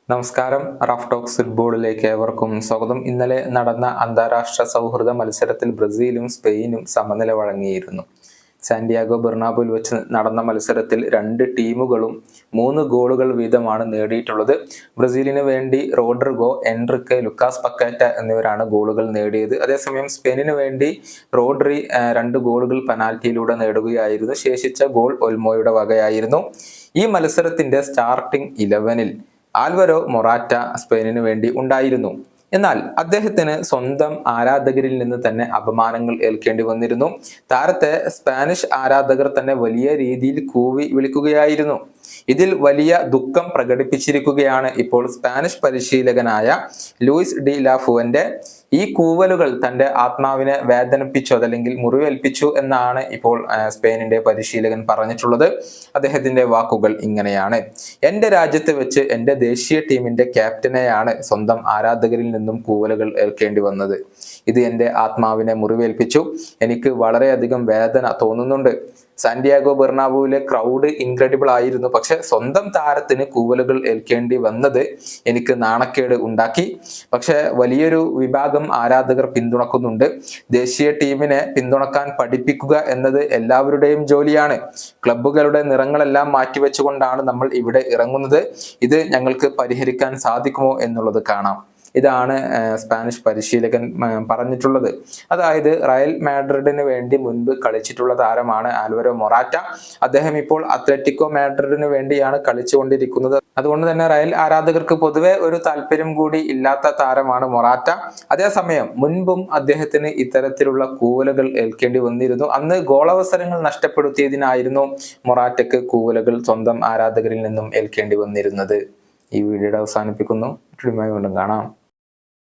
നമസ്കാരം. Rough talks ഫുട്ബോളിലേക്ക് ഏവർക്കും സ്വാഗതം. ഇന്നലെ നടന്ന അന്താരാഷ്ട്ര സൗഹൃദ മത്സരത്തിൽ ബ്രസീലും സ്പെയിനും സമനില വഴങ്ങിയിരുന്നു. സാന്റിയാഗോ ബെർണാബുവിൽ വെച്ച് നടന്ന മത്സരത്തിൽ രണ്ട് ടീമുകളും 3 ഗോളുകൾ വീതമാണ് നേടിയിട്ടുള്ളത്. ബ്രസീലിന് വേണ്ടി റോഡ്രിഗോ, എൻറിക്ക്, ലുക്കാസ് പക്കാറ്റ എന്നിവരാണ് ഗോളുകൾ നേടിയത്. അതേസമയം സ്പെയിനിന് വേണ്ടി റോഡ്രി 2 ഗോളുകൾ പെനാൽറ്റിയിലൂടെ നേടുകയായിരുന്നു. ശേഷിച്ച ഗോൾ ഒൽമോയുടെ വകയായിരുന്നു. ഈ മത്സരത്തിന്റെ സ്റ്റാർട്ടിംഗ് 11-ൽ ആൽവരോ മൊറാറ്റ സ്പെയിനിന് വേണ്ടി ഉണ്ടായിരുന്നു. എന്നാൽ അദ്ദേഹത്തിന് സ്വന്തം ആരാധകരിൽ നിന്ന് തന്നെ അപമാനങ്ങൾ ഏൽക്കേണ്ടി വന്നിരുന്നു. താരത്തെ സ്പാനിഷ് ആരാധകർ തന്നെ വലിയ രീതിയിൽ കൂവി വിളിക്കുകയായിരുന്നു. ഇതിൽ വലിയ ദുഃഖം പ്രകടിപ്പിച്ചിരിക്കുകയാണ് ഇപ്പോൾ സ്പാനിഷ് പരിശീലകനായ ലൂയിസ് ഡി ലാ ഫുവന്റെ. ഈ കൂവലുകൾ തന്റെ ആത്മാവിനെ വേദനിപ്പിച്ചു, അതല്ലെങ്കിൽ മുറിവേൽപ്പിച്ചു എന്നാണ് ഇപ്പോൾ സ്പെയിനിന്റെ പരിശീലകൻ പറഞ്ഞിട്ടുള്ളത്. അദ്ദേഹത്തിന്റെ വാക്കുകൾ ഇങ്ങനെയാണ്: എന്റെ രാജ്യത്ത് വെച്ച് എന്റെ ദേശീയ ടീമിന്റെ ക്യാപ്റ്റനെയാണ് സ്വന്തം ആരാധകരിൽ നിന്നും കൂവലുകൾ ഏൽക്കേണ്ടി വന്നത്. ഇത് എന്റെ ആത്മാവിനെ മുറിവേൽപ്പിച്ചു. എനിക്ക് വളരെയധികം വേദന തോന്നുന്നുണ്ട്. സാന്റിയാഗോ ബെർണാബുവിലെ ക്രൗഡ് ഇൻക്രെഡിബിൾ ആയിരുന്നു. പക്ഷെ സ്വന്തം താരത്തിന് കൂവലുകൾ ഏൽക്കേണ്ടി വന്നത് എനിക്ക് നാണക്കേട് ഉണ്ടാക്കി. പക്ഷെ വലിയൊരു വിഭാഗം ആരാധകർ പിന്തുണക്കുന്നുണ്ട്. ദേശീയ ടീമിനെ പിന്തുണക്കാൻ പഠിപ്പിക്കുക എന്നത് എല്ലാവരുടെയും ജോലിയാണ്. ക്ലബ്ബുകളുടെ നിറങ്ങളെല്ലാം മാറ്റിവെച്ചുകൊണ്ടാണ് നമ്മൾ ഇവിടെ ഇറങ്ങുന്നത്. ഇത് ഞങ്ങൾക്ക് പരിഹരിക്കാൻ സാധിക്കുമോ എന്നുള്ളത് കാണാം. ഇതാണ് സ്പാനിഷ് പരിശീലകൻ പറഞ്ഞിട്ടുള്ളത്. അതായത് റയൽ മാഡ്രിഡിന് വേണ്ടി മുൻപ് കളിച്ചിട്ടുള്ള താരമാണ് ആൽവരോ മൊറാറ്റ. അദ്ദേഹം ഇപ്പോൾ അത്ലറ്റിക്കോ മാഡ്രിഡിന് വേണ്ടിയാണ് കളിച്ചുകൊണ്ടിരിക്കുന്നത്. അതുകൊണ്ട് തന്നെ റയൽ ആരാധകർക്ക് പൊതുവെ ഒരു താല്പര്യം കൂടി ഇല്ലാത്ത താരമാണ് മൊറാറ്റ. അതേസമയം മുൻപും അദ്ദേഹത്തിന് ഇത്തരത്തിലുള്ള കൂവലുകൾ ഏൽക്കേണ്ടി വന്നിരുന്നു. അന്ന് ഗോളവസരങ്ങൾ നഷ്ടപ്പെടുത്തിയതിനായിരുന്നു മൊറാറ്റയ്ക്ക് കൂവലുകൾ സ്വന്തം ആരാധകരിൽ നിന്നും ഏൽക്കേണ്ടി വന്നിരുന്നത്. ഈ വീഡിയോയുടെ അവസാനിപ്പിക്കുന്നു. വീണ്ടും കാണാം.